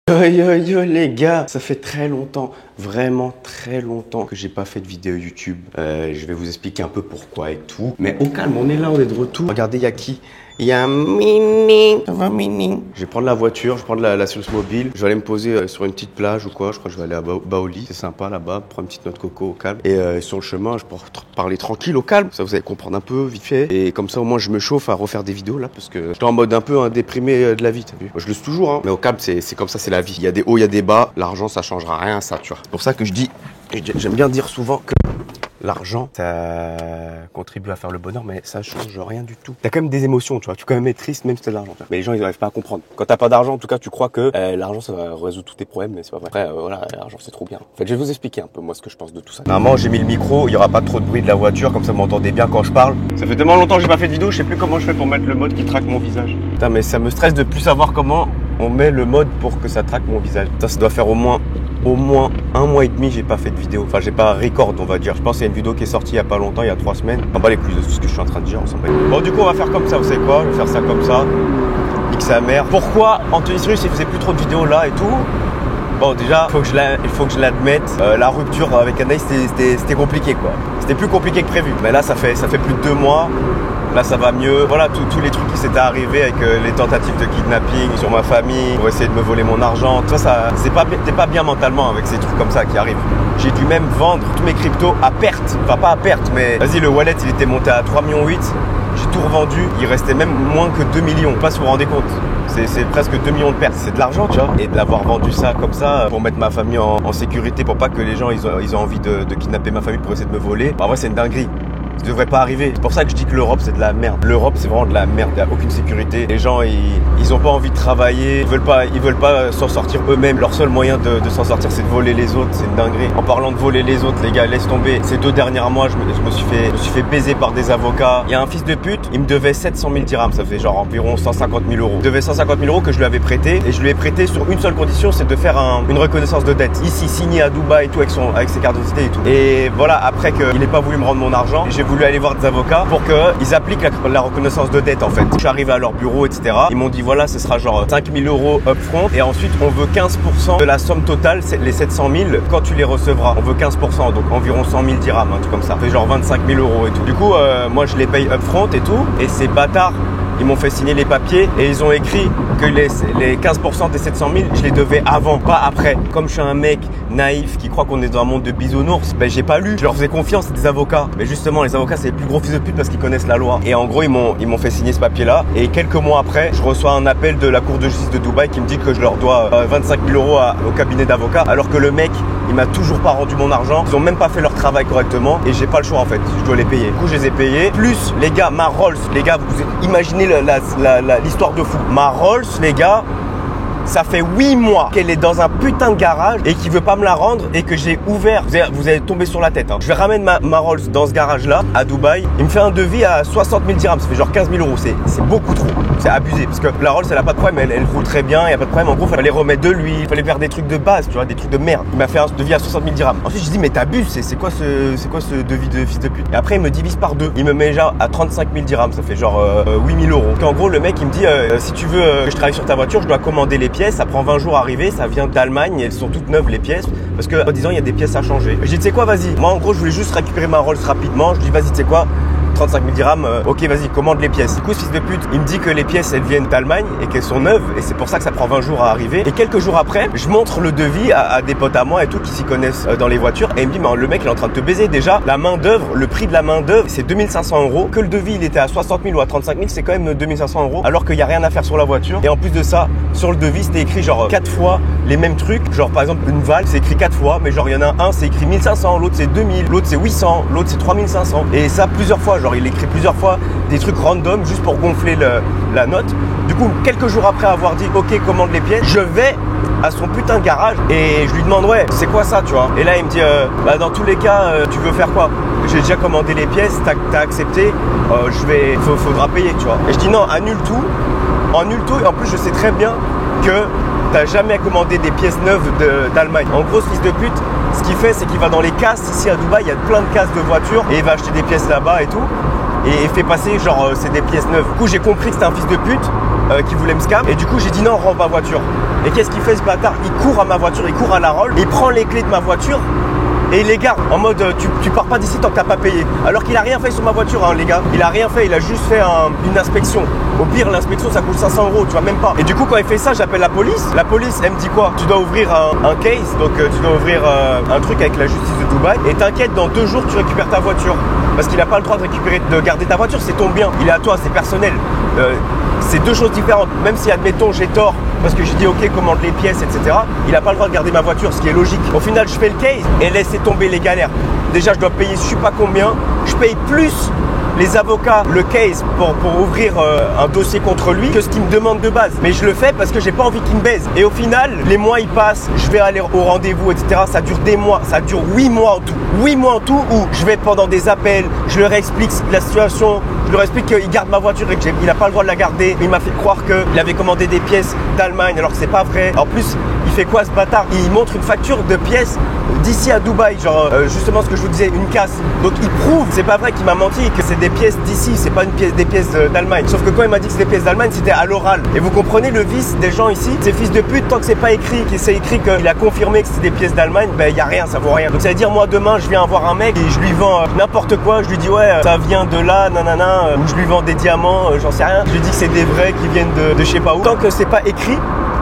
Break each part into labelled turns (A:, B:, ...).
A: Yo les gars, ça fait très longtemps, vraiment très longtemps que j'ai pas fait de vidéo YouTube. Je vais vous expliquer un peu pourquoi et tout. Mais au calme, on est là, on est de retour. Regardez, il y a qui? Il y a un mini. Ça va, mini? Je vais prendre la voiture, je vais prendre la source mobile. Je vais aller me poser sur une petite plage ou quoi. Je crois que je vais aller à Baoli. C'est sympa là-bas. Prendre une petite noix de coco au calme. Et sur le chemin, je pourrai parler tranquille au calme. Ça, vous allez comprendre un peu vite fait. Et comme ça, au moins, je me chauffe à refaire des vidéos là. Parce que j'étais en mode un peu déprimé de la vie, t'as vu? Moi, je le suis toujours, hein. Mais au calme, c'est comme ça, c'est la vie. Il y a des hauts, il y a des bas. L'argent, ça changera rien à ça, tu vois. C'est pour ça que je dis, j'aime bien dire souvent que l'argent, ça contribue à faire le bonheur, mais ça change rien du tout. T'as quand même des émotions, tu vois. Tu peux quand même être triste, même si t'as de l'argent. Mais les gens, ils n'arrivent pas à comprendre. Quand t'as pas d'argent, en tout cas, tu crois que l'argent, ça va résoudre tous tes problèmes, mais c'est pas vrai. Après, voilà, l'argent, c'est trop bien. En fait, je vais vous expliquer un peu, moi, ce que je pense de tout ça. Normalement, j'ai mis le micro, il y aura pas trop de bruit de la voiture, comme ça, vous m'entendez bien quand je parle. Ça fait tellement longtemps que j'ai pas fait de vidéo, je sais plus comment je fais pour mettre le mode qui traque mon visage. Putain, mais ça me stresse de plus savoir comment on met le mode pour que ça traque mon visage. Ça doit faire au moins 1 mois et demi, j'ai pas fait de vidéo. Enfin, j'ai pas record, on va dire. Je pense qu'il y a une vidéo qui est sortie il y a pas longtemps, il y a 3 semaines. On bat les couilles de tout ce que je suis en train de dire, on s'en bat. Bon, du coup, on va faire comme ça, vous savez quoi? Je vais faire ça comme ça. Nique sa mère. Pourquoi Anthony Cyrus, il faisait plus trop de vidéos là et tout? Bon, déjà, il faut que je l'admette. La rupture avec Anaïs, c'était compliqué, quoi. C'était plus compliqué que prévu. Mais là, ça fait plus de 2 mois. Là, ça va mieux. Voilà, tous les trucs qui s'étaient arrivés avec les tentatives de kidnapping sur ma famille, pour essayer de me voler mon argent. Tout ça, t'es pas bien mentalement avec ces trucs comme ça qui arrivent. J'ai dû même vendre tous mes cryptos à perte. Enfin, pas à perte, mais vas-y, le wallet, il était monté à 3,8 millions. J'ai tout revendu. Il restait même moins que 2 millions. Je sais pas si vous vous rendez compte. C'est presque 2 millions de pertes. C'est de l'argent, tu vois. Et de l'avoir vendu ça comme ça pour mettre ma famille en sécurité, pour pas que les gens ils ont envie de kidnapper ma famille pour essayer de me voler. En vrai, c'est une dinguerie. Ça devrait pas arriver. C'est pour ça que je dis que l'Europe, c'est de la merde. L'Europe, c'est vraiment de la merde. Il n'y a aucune sécurité. Les gens, ils ont pas envie de travailler. Ils veulent pas s'en sortir eux-mêmes. Leur seul moyen de s'en sortir, c'est de voler les autres. C'est une dinguerie. En parlant de voler les autres, les gars, laisse tomber. Ces 2 derniers mois, je me suis fait baiser par des avocats. Il y a un fils de pute, il me devait 700 000 dirhams. Ça fait genre environ 150 000 euros. Il devait 150 000 euros que je lui avais prêté. Et je lui ai prêté sur une seule condition, c'est de faire une reconnaissance de dette. Ici, signé à Dubaï et tout, avec ses cartes d'identité et tout. Et voilà, après qu'il n'ait pas voulu me rendre mon argent, j'ai voulu aller voir des avocats pour qu'ils appliquent la reconnaissance de dette, en fait. Je suis arrivé à leur bureau, etc. Ils m'ont dit, voilà, ce sera genre 5 000 euros upfront. Et ensuite, on veut 15% de la somme totale, les 700 000, quand tu les recevras. On veut 15%, donc environ 100 000 dirhams, un truc comme ça. Ça fait genre 25 000 euros et tout. Du coup, moi, je les paye upfront et tout. Et ces bâtards, ils m'ont fait signer les papiers et ils ont écrit que les 15% des 700 000, je les devais avant, pas après. Comme je suis un mec naïf qui croit qu'on est dans un monde de bisounours, ben j'ai pas lu. Je leur faisais confiance, des avocats. Mais justement, les avocats, c'est les plus gros fils de pute parce qu'ils connaissent la loi. Et en gros, ils m'ont fait signer ce papier-là. Et quelques mois après, je reçois un appel de la Cour de justice de Dubaï qui me dit que je leur dois 25 000 euros au cabinet d'avocats. Alors que le mec, il m'a toujours pas rendu mon argent. Ils ont même pas fait leur travail correctement. Et j'ai pas le choix, en fait. Je dois les payer. Du coup, je les ai payés. Plus, les gars, ma Rolls, les gars, vous imaginez l'histoire de fou. Ma Rolls, les gars, ça fait 8 mois qu'elle est dans un putain de garage et qui veut pas me la rendre et que j'ai ouvert. Vous allez tomber sur la tête, hein. Je vais ramener ma Rolls dans ce garage-là, à Dubaï. Il me fait un devis à 60 000 dirhams. Ça fait genre 15 000 euros. C'est beaucoup trop. C'est abusé. Parce que la Rolls, elle a pas de problème. Elle roule très bien. Il y a pas de problème. En gros, il fallait remettre de l'huile. Il fallait faire des trucs de base, tu vois, des trucs de merde. Il m'a fait un devis à 60 000 dirhams. Ensuite, je dis, mais t'abuses. C'est quoi ce devis de fils de pute? Et après, il me divise par 2. Il me met déjà à 35 000 dirhams. Ça fait genre 8 000 euros. Donc, en gros, le mec, il me dit, si tu veux que je travaille sur ta voiture, je dois commander les pièces. Ça prend 20 jours à arriver. Ça vient d'Allemagne. Elles sont toutes neuves, les pièces. Parce que, en disant, il y a des pièces à changer. Je dis, tu sais quoi, vas-y. Moi, en gros, je voulais juste récupérer ma Rolls rapidement. Je dis, vas-y, tu sais quoi, 35 000 dirhams, ok, vas-y, commande les pièces. Du coup, ce fils de pute, il me dit que les pièces, elles viennent d'Allemagne et qu'elles sont neuves. Et c'est pour ça que ça prend 20 jours à arriver. Et quelques jours après, je montre le devis à des potes à moi et tout qui s'y connaissent dans les voitures. Et il me dit, mais le mec, il est en train de te baiser. Déjà, la main d'œuvre, le prix de la main d'œuvre, c'est 2500 euros. Que le devis, il était à 60 000 ou à 35 000, c'est quand même 2500 euros. Alors qu'il n'y a rien à faire sur la voiture. Et en plus de ça, sur le devis, c'était écrit genre 4 fois les mêmes trucs. Genre, par exemple, une valve, c'est écrit 4 fois. Mais genre, il y en a un, c'est écrit 1500, l'autre, c'est 2000, l'autre, c'est 800, l'autre, c'est 3500. Et ça, plusieurs fois. Genre, il écrit plusieurs fois des trucs random juste pour gonfler la note. Du coup, quelques jours après avoir dit ok, commande les pièces, je vais à son putain de garage et je lui demande ouais, c'est quoi ça, tu vois. Et là il me dit bah dans tous les cas tu veux faire quoi? J'ai déjà commandé les pièces, t'as accepté, faudra payer, tu vois. Et je dis non, annule tout et en plus je sais très bien que t'as jamais commandé des pièces neuves d'Allemagne. En gros, ce fils de pute, ce qu'il fait, c'est qu'il va dans les casses ici à Dubaï, il y a plein de casses de voitures et il va acheter des pièces là-bas et tout. Et fait passer genre c'est des pièces neuves. Du coup j'ai compris que c'était un fils de pute qui voulait me scam. Et du coup, j'ai dit non, rends ma voiture. Et qu'est-ce qu'il fait ce bâtard? Il court à ma voiture, il court à la Roll, il prend les clés de ma voiture et il les garde en mode tu pars pas d'ici tant que t'as pas payé. Alors qu'il a rien fait sur ma voiture, hein, les gars. Il a rien fait, il a juste fait une inspection. Au pire, l'inspection ça coûte 500 €, tu vois, même pas. Et du coup, quand il fait ça, j'appelle la police. La police, elle me dit quoi? Tu dois ouvrir un case, donc tu dois ouvrir un truc avec la justice de Dubaï. Et t'inquiète, dans 2 jours, tu récupères ta voiture. Parce qu'il a pas le droit de garder ta voiture, c'est ton bien. Il est à toi, c'est personnel. C'est 2 choses différentes. Même si, admettons, j'ai tort, parce que j'ai dit ok, commande les pièces, etc. Il n'a pas le droit de garder ma voiture, ce qui est logique. Au final, je fais le case et laissez tomber les galères. Déjà, je dois payer je sais pas combien. Je paye plus les avocats, le case pour ouvrir un dossier contre lui que ce qu'il me demande de base. Mais je le fais parce que j'ai pas envie qu'il me baise. Et au final, les mois ils passent, je vais aller au rendez-vous, etc. Ça dure des mois, ça dure 8 mois en tout. 8 mois en tout où je vais pendant des appels, je leur explique la situation, je leur explique qu'il garde ma voiture et qu'il n'a pas le droit de la garder. Il m'a fait croire qu'il avait commandé des pièces d'Allemagne alors que c'est pas vrai. En plus, il fait quoi ce bâtard? Il montre une facture de pièces d'ici à Dubaï, genre justement ce que je vous disais, une casse. Donc il prouve, c'est pas vrai qu'il m'a menti, que c'est des pièces d'ici, c'est pas des pièces d'Allemagne. Sauf que quand il m'a dit que c'était des pièces d'Allemagne, c'était à l'oral. Et vous comprenez le vice des gens ici, ces fils de pute, tant que c'est pas écrit, qu'il s'est écrit qu'il a confirmé que c'est des pièces d'Allemagne, ben y a rien, ça vaut rien. Donc ça veut dire moi demain je viens voir un mec et je lui vends n'importe quoi, je lui dis ouais ça vient de là, nanana, ou je lui vends des diamants, j'en sais rien. Je lui dis que c'est des vrais qui viennent de je sais pas où. Tant que c'est pas écrit,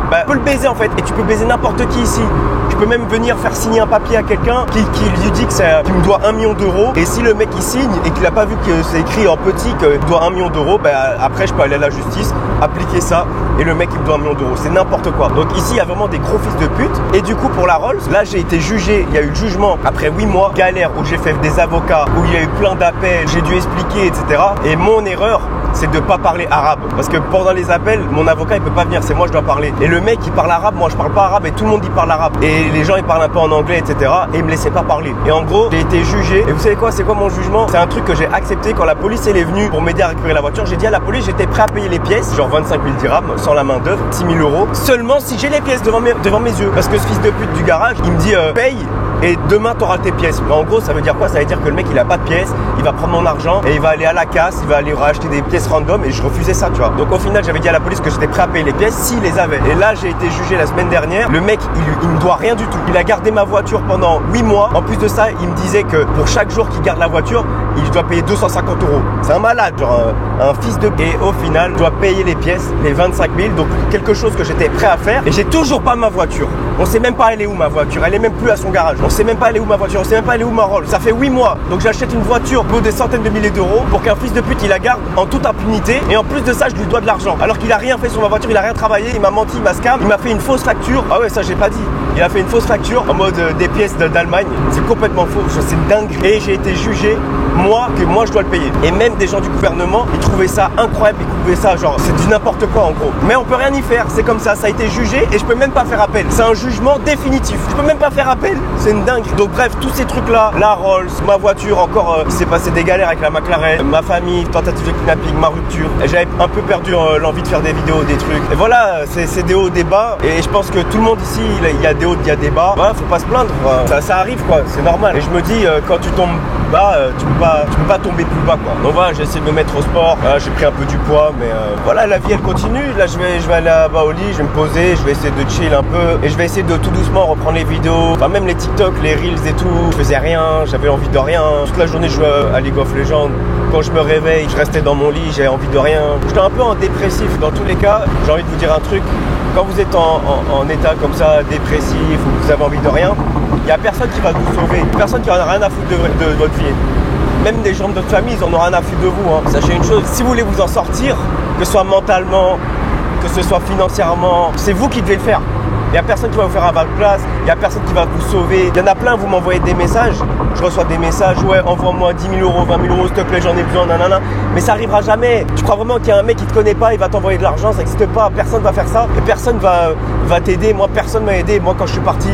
A: bah, tu peux le baiser en fait, et tu peux baiser n'importe qui ici. Tu peux même venir faire signer un papier à quelqu'un qui lui dit qu'il me doit 1 million d'euros. Et si le mec il signe et qu'il n'a pas vu que c'est écrit en petit qu'il doit 1 million d'euros, bah, après je peux aller à la justice, appliquer ça et le mec il me doit 1 million d'euros. C'est n'importe quoi. Donc ici il y a vraiment des gros fils de pute. Et du coup pour la Rolls, là j'ai été jugé, il y a eu le jugement après 8 mois, galère où j'ai fait des avocats, où il y a eu plein d'appels, j'ai dû expliquer, etc. Et mon erreur, c'est de pas parler arabe. Parce que pendant les appels, mon avocat il peut pas venir, c'est moi je dois parler. Et le mec il parle arabe, moi je parle pas arabe et tout le monde il parle arabe. Et les gens ils parlent un peu en anglais, etc. Et ils me laissaient pas parler. Et en gros, j'ai été jugé. Et vous savez quoi, c'est quoi mon jugement? C'est un truc que j'ai accepté quand la police elle est venue pour m'aider à récupérer la voiture. J'ai dit à la police, j'étais prêt à payer les pièces, genre 25 000 dirhams, sans la main d'œuvre, 6 000 €, seulement si j'ai les pièces devant mes yeux. Parce que ce fils de pute du garage, il me dit paye et demain t'auras tes pièces. Mais en gros, ça veut dire quoi? Ça veut dire que le mec il a pas de pièces, il va prendre mon argent et il va aller à la casse, il va aller racheter des pièces random. Et je refusais ça, tu vois. Donc au final, j'avais dit à la police que j'étais prêt à payer les pièces s'il les avait. Et là, j'ai été jugé la semaine dernière. Le mec, il me doit rien du tout. Il a gardé ma voiture pendant 8 mois. En plus de ça, il me disait que pour chaque jour qu'il garde la voiture, il doit payer 250 €. C'est un malade, genre un fils de... Et au final, je dois payer les pièces, les 25 000. Donc quelque chose que j'étais prêt à faire. Et j'ai toujours pas ma voiture. On sait même pas elle est où ma voiture. Elle est même plus à son garage. On sait même pas elle est où ma voiture. On sait même pas elle est où ma Rolls. Ça fait 8 mois. Donc j'achète une voiture pour des centaines de milliers d'euros pour qu'un fils de pute il la garde en toute impunité. Et en plus de ça, je lui dois de l'argent. Alors qu'il a rien fait sur ma voiture, il a rien travaillé, il m'a menti, il m'a scam, il m'a fait une fausse facture. Ah ouais, ça j'ai pas dit. Il a fait une fausse facture en mode des pièces d'Allemagne. C'est complètement faux, c'est dingue. Et j'ai été jugé, moi, que moi je dois le payer. Et même des gens du gouvernement, ils trouvaient ça incroyable, ils trouvaient ça genre, c'est du n'importe quoi en gros. Mais on peut rien y faire, c'est comme ça a été jugé et je peux même pas faire appel. C'est un jugement définitif. Je peux même pas faire appel, c'est une dingue. Donc bref, tous ces trucs là, la Rolls, ma voiture, encore, il s'est passé des galères avec la McLaren, ma famille, tentative de kidnapping, ma rupture. J'avais un peu perdu l'envie de faire des vidéos, des trucs. Et voilà, c'est des hauts, des bas. Et je pense que tout le monde ici, il y a des hauts, il y a des bas. Voilà, faut pas se plaindre. Ça arrive quoi, c'est normal. Et je me dis, quand tu tombes bas, tu peux pas tomber plus bas quoi. Donc voilà, j'ai essayé de me mettre au sport. Voilà, j'ai pris un peu du poids, mais voilà, la vie elle continue. Là, je vais aller là-bas au lit, je vais me poser, je vais essayer de chill un peu. Et je vais essayer de tout doucement reprendre les vidéos. Enfin, même les TikTok, les Reels et tout. Je faisais rien, j'avais envie de rien. Toute la journée, je jouais à League of Legends. Quand je me réveille, je restais dans mon lit, j'avais envie de rien. J'étais un peu en dépressif. Dans tous les cas, j'ai envie de vous dire un truc. Quand vous êtes en état comme ça, dépressif, ou vous avez envie de rien, il n'y a personne qui va vous sauver. Personne qui en a rien à foutre de votre vie. Même des gens de votre famille, ils en ont rien à foutre de vous. Hein. Sachez une chose, si vous voulez vous en sortir, que ce soit mentalement, que ce soit financièrement, c'est vous qui devez le faire. Il n'y a personne qui va vous faire à votre place, il n'y a personne qui va vous sauver. Il y en a plein, vous m'envoyez des messages, je reçois des messages, ouais, envoie-moi 10 000 €, 20 000 €, s'il te plaît, j'en ai besoin, nanana. Mais ça arrivera jamais. Tu crois vraiment qu'il y a un mec qui te connaît pas, il va t'envoyer de l'argent, ça n'existe pas, personne va faire ça et personne va t'aider. Moi, personne m'a aidé. Moi, quand je suis parti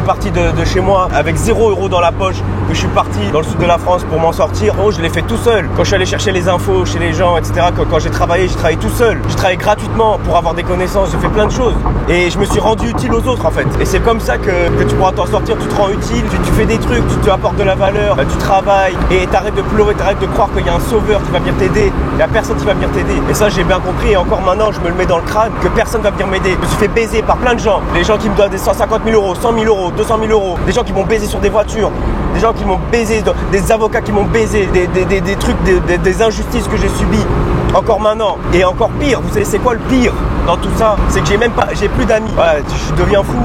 B: suis parti de chez moi avec 0 € dans la poche, que je suis parti dans le sud de la France pour m'en sortir, oh, je l'ai fait tout seul. Quand je suis allé chercher les infos chez les gens, etc., quand j'ai travaillé tout seul. J'ai travaillé gratuitement pour avoir des connaissances, j'ai fait plein de choses. Et je me suis rendu utile aux autres en fait. Et c'est comme ça que tu pourras t'en sortir, tu te rends utile, tu fais des trucs, tu apportes de la valeur, tu travailles et t'arrêtes de pleurer, t'arrêtes de croire qu'il y a un sauveur qui va venir t'aider. Il n'y a personne qui va venir t'aider. Et ça j'ai bien compris et encore maintenant je me le mets dans le crâne que personne va venir m'aider. Je me suis fait baiser par plein de gens. Les gens qui me donnent des 150 000 €, 100 000 €, 200 000 €. Des gens qui m'ont baisé sur des voitures. Des gens qui m'ont baisé, des avocats qui m'ont baisé, des trucs, des injustices que j'ai subies. Encore maintenant. Et encore pire, vous savez c'est quoi le pire dans tout ça? C'est que j'ai plus d'amis. Voilà, je deviens fou,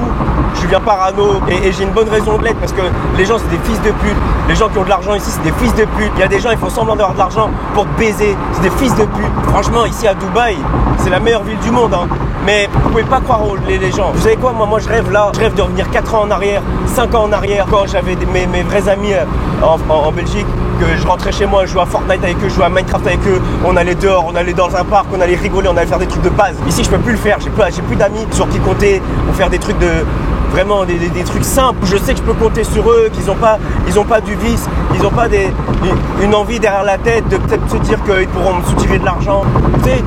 B: je deviens parano et j'ai une bonne raison de l'être parce que les gens c'est des fils de pute. Les gens qui ont de l'argent ici c'est des fils de pute. Il y a des gens ils font semblant d'avoir de l'argent pour te baiser. C'est des fils de pute. Franchement ici à Dubaï, c'est la meilleure ville du monde hein. Mais vous pouvez pas croire les gens. Vous savez quoi, moi je rêve là, je rêve de revenir 4 ans en arrière, 5 ans en arrière quand j'avais mes vrais amis en Belgique. Que je rentrais chez moi, je jouais à Fortnite avec eux, je jouais à Minecraft avec eux, on allait dehors, on allait dans un parc, on allait rigoler, on allait faire des trucs de base. Ici je peux plus le faire, j'ai plus d'amis sur qui compter pour faire des trucs de vraiment des trucs simples. Je sais que je peux compter sur eux, qu'ils ont pas du vice, ils ont pas une envie derrière la tête de peut-être se dire qu'ils pourront me soutirer de l'argent. Tu sais,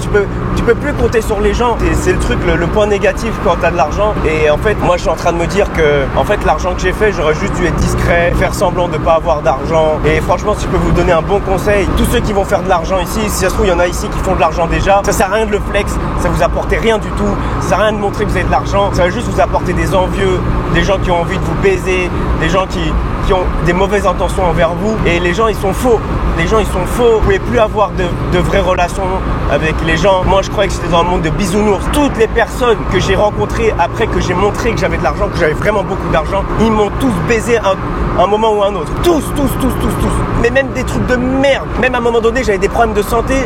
B: tu peux plus compter sur les gens. C'est le truc, le point négatif quand tu as de l'argent. Et en fait, moi je suis en train de me dire que en fait l'argent que j'ai fait, j'aurais juste dû être discret, faire semblant de pas avoir d'argent. Et franchement, si je peux vous donner un bon conseil, tous ceux qui vont faire de l'argent ici, si ça se trouve, il y en a ici qui font de l'argent déjà, ça sert à rien de le flex, ça vous apporte rien du tout, ça sert à rien de montrer que vous avez de l'argent, ça va juste vous apporter des envieux, des gens qui ont envie de vous baiser, des gens qui ont des mauvaises intentions envers vous. Et les gens ils sont faux, les gens ils sont faux. Vous pouvez plus avoir de vraies relations avec les gens. Moi je croyais que j'étais dans le monde de bisounours. Toutes les personnes que j'ai rencontrées après que j'ai montré que j'avais de l'argent, que j'avais vraiment beaucoup d'argent, ils m'ont tous baisé un moment ou un autre. Tous. Mais même des trucs de merde. Même à un moment donné j'avais des problèmes de santé.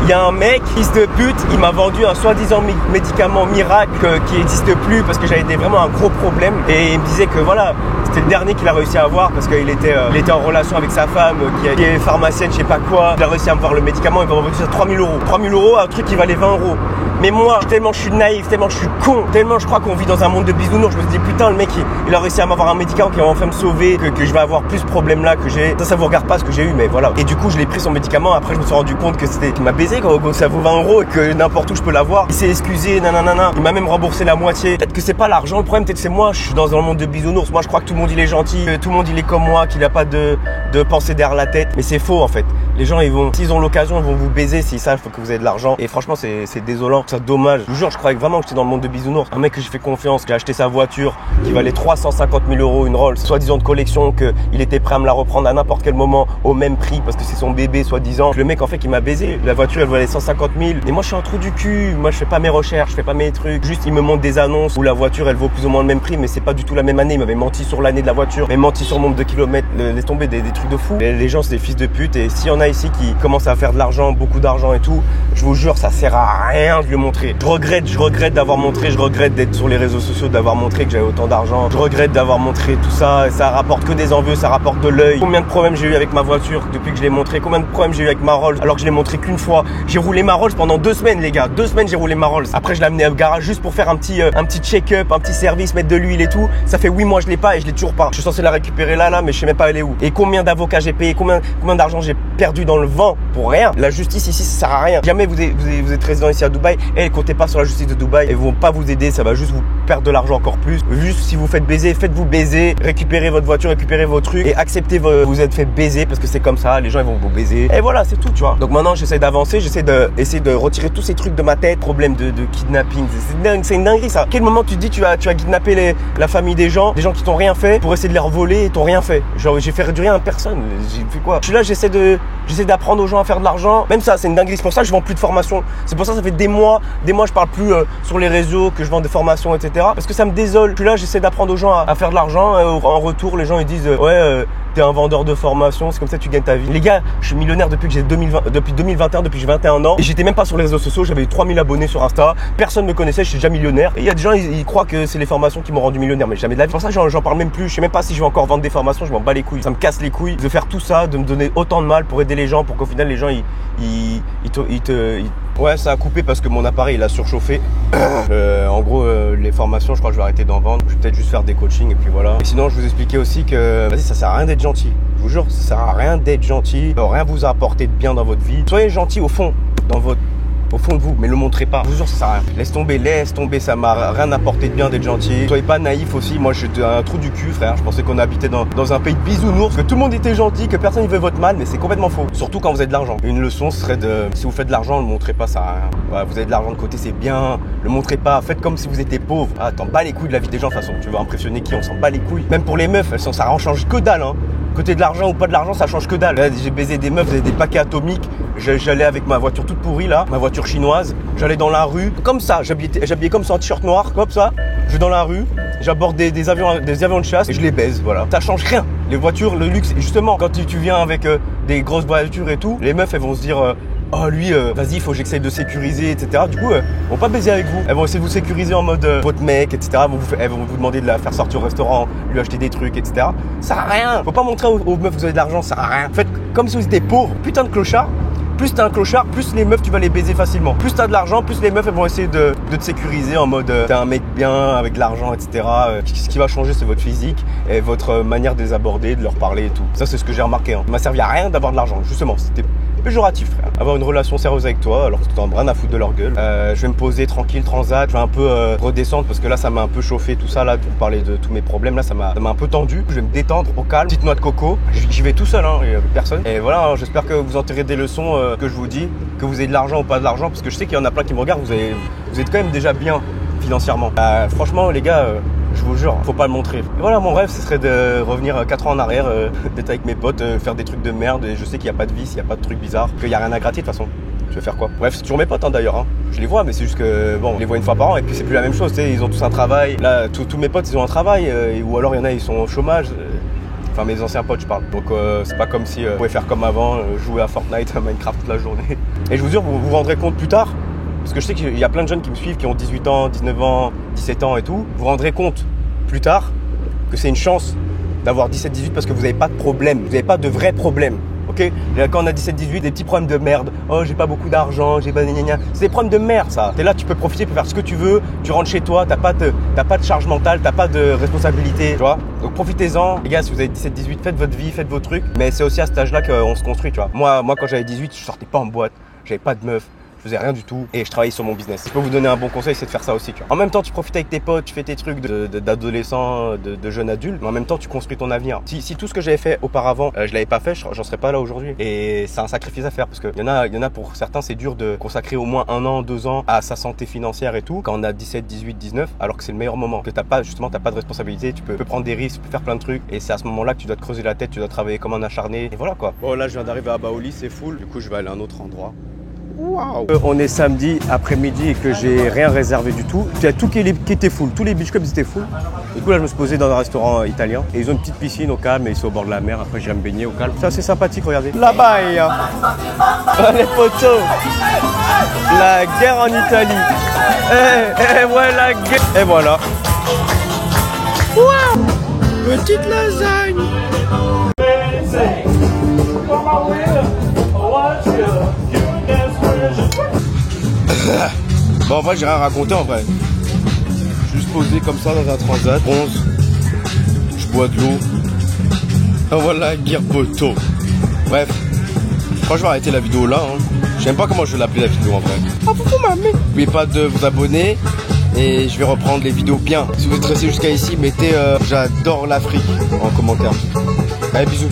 B: Il y a un mec, fils de pute, il m'a vendu un soi-disant médicament miracle qui n'existe plus parce que j'avais vraiment un gros problème. Et il me disait que voilà, c'était le dernier qu'il a réussi à avoir parce qu'il était en relation avec sa femme qui est pharmacienne, je sais pas quoi. Il a réussi à me voir le médicament, il m'a vendu ça 3 000 €. 3 000 €, un truc qui valait 20 €. Mais moi, tellement je suis naïf, tellement je suis con, tellement je crois qu'on vit dans un monde de bisounours, je me suis dit putain, le mec il a réussi à m'avoir un médicament qui va enfin me sauver, que je vais avoir plus ce problème là que j'ai. Ça vous regarde pas ce que j'ai eu, mais voilà. Et du coup je l'ai pris son médicament, après je me suis rendu compte que c'était qu'il m'a baisé quoi, ça vaut 20 € et que n'importe où je peux l'avoir. Il s'est excusé, nanana, il m'a même remboursé la moitié. Peut-être que c'est pas l'argent le problème, peut-être c'est moi, je suis dans un monde de bisounours. Moi je crois que tout le monde il est gentil, que tout le monde il est comme moi, qu'il a pas de pensée derrière la tête. Mais c'est faux en fait. Les gens s'ils ont l'occasion, ils vont vous baiser s'ils savent que vous avez de l'argent. Et franchement c'est désolant, c'est dommage. Je vous jure, je croyais vraiment que j'étais dans le monde de bisounours. Un mec que j'ai fait confiance, qui a acheté sa voiture, qui valait 350 000 € une Rolls, soi-disant de collection, qu'il était prêt à me la reprendre à n'importe quel moment au même prix parce que c'est son bébé soi-disant. Le mec en fait qui m'a baisé. La voiture elle valait 150 000. Et moi je suis un trou du cul. Moi je fais pas mes recherches, je fais pas mes trucs. Juste il me montre des annonces où la voiture elle vaut plus ou moins le même prix, mais c'est pas du tout la même année. Il m'avait menti sur l'année de la voiture, il m'avait menti sur le nombre de kilomètres. Laisse tomber des trucs de fou. Les gens c'est des fils de pute. Et s'il y en a ici qui commencent à faire de l'argent, beaucoup d'argent et tout, je vous jure ça sert à rien de le montrer. Je regrette d'avoir montré, je regrette d'être sur les réseaux sociaux, d'avoir montré que j'avais autant d'argent. Je regrette d'avoir montré tout ça. Ça rapporte que des envieux, ça rapporte de l'œil. Combien de problèmes j'ai eu avec ma voiture depuis que je l'ai montré? Combien de problèmes j'ai eu avec ma Rolls alors que je l'ai montré qu'une fois? J'ai roulé ma Rolls pendant 2 semaines les gars. 2 semaines j'ai roulé ma Rolls. Après je l'ai amené au garage juste pour faire un petit check-up, un petit service, mettre de l'huile et tout. Ça fait 8 mois je l'ai pas et je l'ai toujours pas. Je suis censé la récupérer là mais je sais même pas elle est où. Et combien d'avocats j'ai payé, combien d'argent j'ai perdu dans le vent pour rien. La justice ici ça sert à rien. Jamais vous êtes résident ici à Dubaï et comptez pas sur la justice de Dubaï. Ils vont pas vous aider, ça va juste vous perdre de l'argent encore plus. Juste si vous faites baiser, faites-vous baiser, récupérez votre voiture, récupérez vos trucs et acceptez vous êtes fait baiser parce que c'est comme ça, les gens ils vont vous baiser. Et voilà, c'est tout, tu vois. Donc maintenant j'essaie d'avancer, j'essaie de retirer tous ces trucs de ma tête, problème de kidnapping, c'est une dinguerie ça. À quel moment tu te dis tu as kidnappé la famille des gens qui t'ont rien fait pour essayer de les revoler et t'ont rien fait. Genre j'ai fait du rien à personne, j'ai fait quoi? Je suis là, j'essaie d'apprendre aux gens à faire de l'argent. Même ça, c'est une dinguerie. C'est pour ça que je vends plus de formation. C'est pour ça fait des mois je parle plus sur les réseaux, que je vends des formations, etc. Parce que ça me désole. Je suis là, j'essaie d'apprendre aux gens à faire de l'argent. En retour, les gens ils disent t'es un vendeur de formation, c'est comme ça que tu gagnes ta vie. Les gars, je suis millionnaire depuis 2021, depuis que j'ai 21 ans. Et j'étais même pas sur les réseaux sociaux, j'avais eu 3000 abonnés sur Insta. Personne me connaissait, je suis déjà millionnaire. Et il y a des gens, ils croient que c'est les formations qui m'ont rendu millionnaire, mais jamais de la vie. Pour ça, j'en parle même plus. Je sais même pas si je vais encore vendre des formations, je m'en bats les couilles. Ça me casse les couilles de faire tout ça, de me donner autant de mal pour aider les gens, pour qu'au final, les gens, Ouais, ça a coupé parce que mon appareil il a surchauffé. En gros, les formations, je crois que je vais arrêter d'en vendre. Je vais peut-être juste faire des coachings et puis voilà. Et sinon, je vous expliquais aussi que, vas-y, ça sert à rien d'être gentil. Je vous jure, ça sert à rien d'être gentil. Rien vous apporter de bien dans votre vie. Soyez gentil au fond, au fond de vous, mais le montrez pas. Je vous jure, ça sert à rien. Laisse tomber, ça m'a rien apporté de bien d'être gentil. Soyez pas naïf aussi. Moi, j'étais un trou du cul, frère. Je pensais qu'on habitait dans un pays de bisounours, que tout le monde était gentil, que personne ne veut votre mal, mais c'est complètement faux. Surtout quand vous avez de l'argent. Une leçon serait si vous faites de l'argent, le montrez pas, ça sert à rien. Voilà, vous avez de l'argent de côté, c'est bien. Le montrez pas. Faites comme si vous étiez pauvre. Ah, t'en bats les couilles de la vie des gens, de toute façon. Tu veux impressionner qui? On s'en bat les couilles. Même pour les meufs, ça en change que dalle, hein. Côté de l'argent ou pas de l'argent, ça change que dalle. Là, j'ai baisé des meufs, j'avais des paquets atomiques. J'allais avec ma voiture toute pourrie là, ma voiture chinoise. J'allais dans la rue, comme ça, j'habillais comme ça en t-shirt noir, comme ça. Je vais dans la rue, j'aborde des avions de chasse et je les baise, voilà. Ça change rien. Les voitures, le luxe, et justement, quand tu viens avec des grosses voitures et tout, les meufs elles vont se dire oh lui, vas-y, il faut que j'essaye de sécuriser, etc. Du coup, elles vont pas baiser avec vous. Elles vont essayer de vous sécuriser en mode votre mec, etc. Elles vont vous demander de la faire sortir au restaurant, lui acheter des trucs, etc. Ça sert à rien. Faut pas montrer aux meufs que vous avez de l'argent, ça sert à rien. Faites comme si vous étiez pauvre. Putain de clochard. Plus t'es un clochard, plus les meufs tu vas les baiser facilement. Plus t'as de l'argent, plus les meufs elles vont essayer de te sécuriser en mode t'es un mec bien avec de l'argent, etc. Ce qui va changer c'est votre physique et votre manière de les aborder, de leur parler et tout. Ça c'est ce que j'ai remarqué. Hein. Ça m'a servi à rien d'avoir de l'argent, justement. C'était péjoratif, frère. Avoir une relation sérieuse avec toi alors que tu t'en rien à foutre de leur gueule. Je vais me poser tranquille, transat, je vais un peu redescendre parce que là ça m'a un peu chauffé tout ça là, de vous parler de tous mes problèmes là, ça m'a un peu tendu. Je vais me détendre au calme, petite noix de coco. J'y vais tout seul, hein, et avec personne. Et voilà, hein, j'espère que vous en tirez des leçons que je vous dis, que vous ayez de l'argent ou pas de l'argent, parce que je sais qu'il y en a plein qui me regardent, vous êtes quand même déjà bien financièrement. Franchement les gars, je vous jure, faut pas le montrer. Et voilà, mon rêve, ce serait de revenir 4 ans en arrière, d'être avec mes potes, faire des trucs de merde. Et je sais qu'il n'y a pas de vice, il n'y a pas de trucs bizarres, qu'il n'y a rien à gratter de toute façon. Je vais faire quoi? Bref, c'est toujours mes potes hein, d'ailleurs. Hein. Je les vois, mais c'est juste que bon, je les vois une fois par an et puis c'est plus la même chose. Tu sais, ils ont tous un travail. Là, tous mes potes, ils ont un travail, ou alors il y en a, ils sont au chômage. Enfin, mes anciens potes, je parle. Donc, c'est pas comme si vous pouvez faire comme avant, jouer à Fortnite, à Minecraft toute la journée. Et je vous jure, vous vous rendrez compte plus tard. Parce que je sais qu'il y a plein de jeunes qui me suivent, qui ont 18 ans, 19 ans, 17 ans et tout. Vous vous rendrez compte plus tard que c'est une chance d'avoir 17-18 parce que vous n'avez pas de problème, vous n'avez pas de vrais problèmes. Ok? Et quand on a 17-18, des petits problèmes de merde. Oh, j'ai pas beaucoup d'argent, j'ai pas gna. C'est des problèmes de merde, ça. T'es là, tu peux profiter, tu peux faire ce que tu veux. Tu rentres chez toi, t'as pas de charge mentale, t'as pas de responsabilité, tu vois. Donc profitez-en. Les gars, si vous avez 17-18, faites votre vie, faites vos trucs. Mais c'est aussi à cet âge-là qu'on se construit, tu vois. Moi, quand j'avais 18, je sortais pas en boîte, j'avais pas de meuf. Je faisais rien du tout et je travaillais sur mon business. Je peux vous donner un bon conseil, c'est de faire ça aussi. Tu vois. En même temps, tu profites avec tes potes, tu fais tes trucs d'adolescent, de jeune adulte, mais en même temps, tu construis ton avenir. Si tout ce que j'avais fait auparavant, je l'avais pas fait, j'en serais pas là aujourd'hui. Et c'est un sacrifice à faire parce que y en a pour certains, c'est dur de consacrer au moins 1 an, 2 ans à sa santé financière et tout. Quand on a 17, 18, 19, alors que c'est le meilleur moment. Que t'as pas de responsabilité, tu peux prendre des risques, tu peux faire plein de trucs. Et c'est à ce moment-là que tu dois te creuser la tête, tu dois travailler comme un acharné. Et voilà quoi. Bon, là, je viens d'arriver à Baoli, c'est full. Du coup, je vais aller à un autre endroit. Wow. On est samedi après-midi et que j'ai rien réservé du tout. Il y a tout qui était full, tous les beach clubs étaient full. Du coup là je me suis posé dans un restaurant italien et ils ont une petite piscine au calme et ils sont au bord de la mer. Après j'irai me baigner au calme. C'est assez sympathique, regardez. Là-bas, les potos, la guerre en Italie. Ouais la guerre. Et voilà. Wow. Petite lasagne. Bon, en vrai, j'ai rien à raconter en vrai. Juste posé comme ça dans un transat, bronze. Je bois de l'eau. Ah, voilà, guerre poteau. Bref, je crois que je vais arrêter la vidéo là. Hein. Je sais même pas comment je vais l'appeler la vidéo en vrai. Ah, pourquoi mamie? N'oubliez pas de vous abonner et je vais reprendre les vidéos bien. Si vous êtes resté jusqu'à ici, mettez j'adore l'Afrique en commentaire. Allez, bisous.